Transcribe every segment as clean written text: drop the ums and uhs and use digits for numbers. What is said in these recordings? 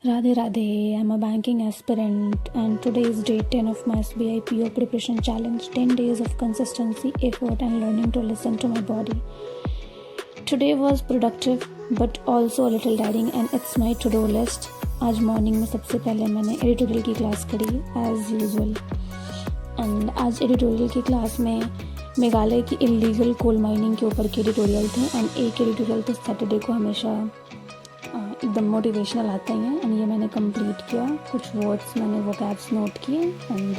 Radhe Radhe, I'm a banking aspirant and today is day 10 of my SBI PO preparation challenge. 10 days of consistency, effort and learning to listen to my body. Today was productive but also a little tiring and it's my to-do list. आज morning में सबसे पहले मैंने editorial की class करी as usual and आज editorial की class में मेघालय की इलीगल कोल माइनिंग के ऊपर के एडिटोरियल थे एंड एक एडिटोरियल तो सैटरडे को हमेशा एकदम मोटिवेशनल आते ही हैं एंड ये मैंने कंप्लीट किया. कुछ वर्ड्स मैंने वोकैब्स नोट किए एंड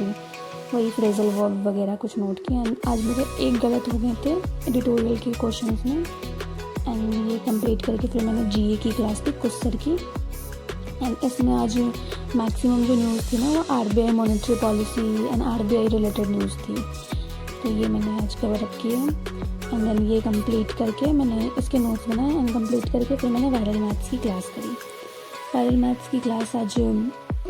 वही फ्रेजल वर्ब वगैरह कुछ नोट किए एंड आज मेरे एक गलत हो गए थे एडिटोरियल के क्वेश्चंस में एंड ये कंप्लीट करके फिर मैंने जीए की क्लास थी कुछ सर की एंड इसमें आज मैक्सिमम जो न्यूज़ थी ना वो RBI monetary policy and RBI related news थी, तो ये मैंने आज कवर अप किए एंड देन ये कंप्लीट करके मैंने इसके नोट्स बनाए एंड कंप्लीट करके फिर मैंने वायरल मैथ्स की क्लास करी. वायरल मैथ्स की क्लास आज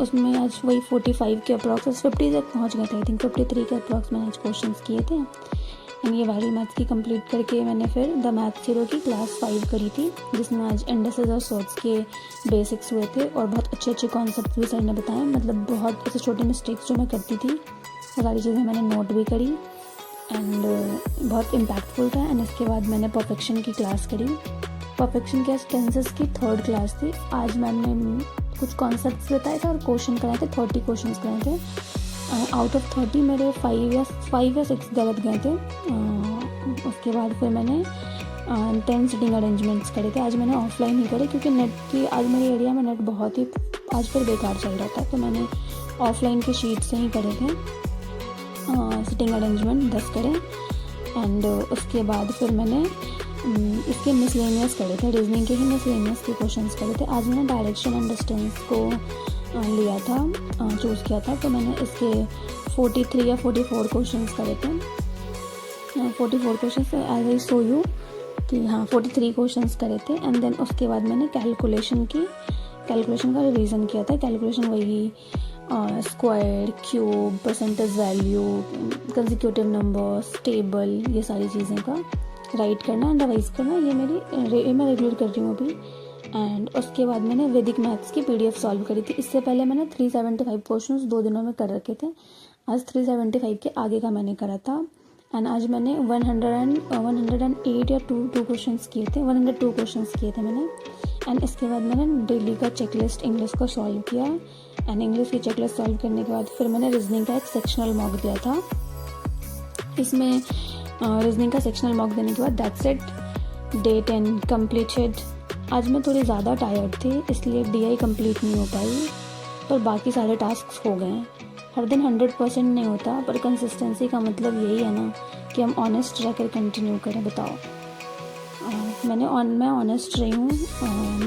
उसमें आज वही 45 के अप्रॉक्स 50 तक पहुंच गए थे. आई थिंक 53 के अप्रॉक्स मैंने आज क्वेश्चंस किए थे एंड ये वायरल मैथ्स की कंप्लीट करके मैंने फिर द मैथ ज़ीरो की क्लास 5 करी थी जिसमें आज इंडसेस और सॉर्ट्स के बेसिक्स हुए थे और बहुत अच्छे अच्छे कॉन्सेप्ट भी सर ने बताए. मतलब बहुत ऐसे छोटे मिस्टेक्स जो मैं करती थी वो सारी चीज़ें मैंने नोट भी करी एंड बहुत इम्पैक्टफुल था. एंड इसके बाद मैंने परफेक्शन की क्लास करी. परफेक्शन के टेंसेस की थर्ड क्लास थी. आज मैम ने कुछ कॉन्सेप्ट्स बताए थे और क्वेश्चन कराए थे. 30 क्वेश्चंस कराए थे. आउट ऑफ 30 मेरे 5 या 6 गलत गए थे. उसके बाद फिर मैंने 10 सिटिंग अरेंजमेंट्स करे थे. आज मैंने ऑफलाइन ही करे क्योंकि नेट की आज मेरे एरिया में नेट बहुत ही आज फिर बेकार चल रहा था, तो मैंने ऑफलाइन की शीट से ही करे थे. सिटिंग अरेंजमेंट 10 करे एंड उसके बाद फिर मैंने इसके मिसलेनियस करे थे. रीजनिंग के ही मिसलेनियस के क्वेश्चंस करे थे. आज मैंने डायरेक्शन एंड डिस्टेंस को लिया था, चूज़ किया था, तो मैंने इसके 43 या 44 क्वेश्चंस करे थे. 44 questions as I show you कि हाँ 43 क्वेश्चंस करे थे एंड देन उसके बाद मैंने कैलकुलेशन का रिवीजन किया था. कैलकुलेशन वही square, cube, percentage value, consecutive numbers, table, ये सारी चीज़ें का राइट करना एंड रिवाइज करना, ये मैं रेगुलर कर रही हूँ अभी. एंड उसके बाद मैंने वैदिक मैथ्स की पीडीएफ सॉल्व करी थी. इससे पहले मैंने 375 क्वेश्चंस 2 दिनों में कर रखे थे. आज 375 के आगे का मैंने करा था एंड आज मैंने 108 या 2 क्वेश्चंस किए थे. 102 क्वेश्चंस किए थे मैंने. एंड इसके बाद मैंने डेली का चेकलिस्ट इंग्लिश को सॉल्व किया एंड इंग्लिश की चेकलिस्ट सॉल्व करने के बाद फिर मैंने रीजनिंग का एक सेक्शनल मॉक दिया था. इसमें रीजनिंग का सेक्शनल मॉक देने के बाद दैट्स इट, डे 10 कंप्लीटेड. आज मैं थोड़ी ज़्यादा टायर्ड थी इसलिए डीआई कंप्लीट नहीं हो पाई, पर बाकी सारे टास्क हो गए. हर दिन 100% नहीं होता, पर कंसिस्टेंसी का मतलब यही है ना कि हम ऑनेस्ट रहकर कंटिन्यू करें. बताओ, मैं ऑनेस्ट रही हूँ.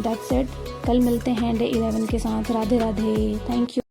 That's it. कल मिलते हैं डे 11 के साथ. राधे राधे. Thank you.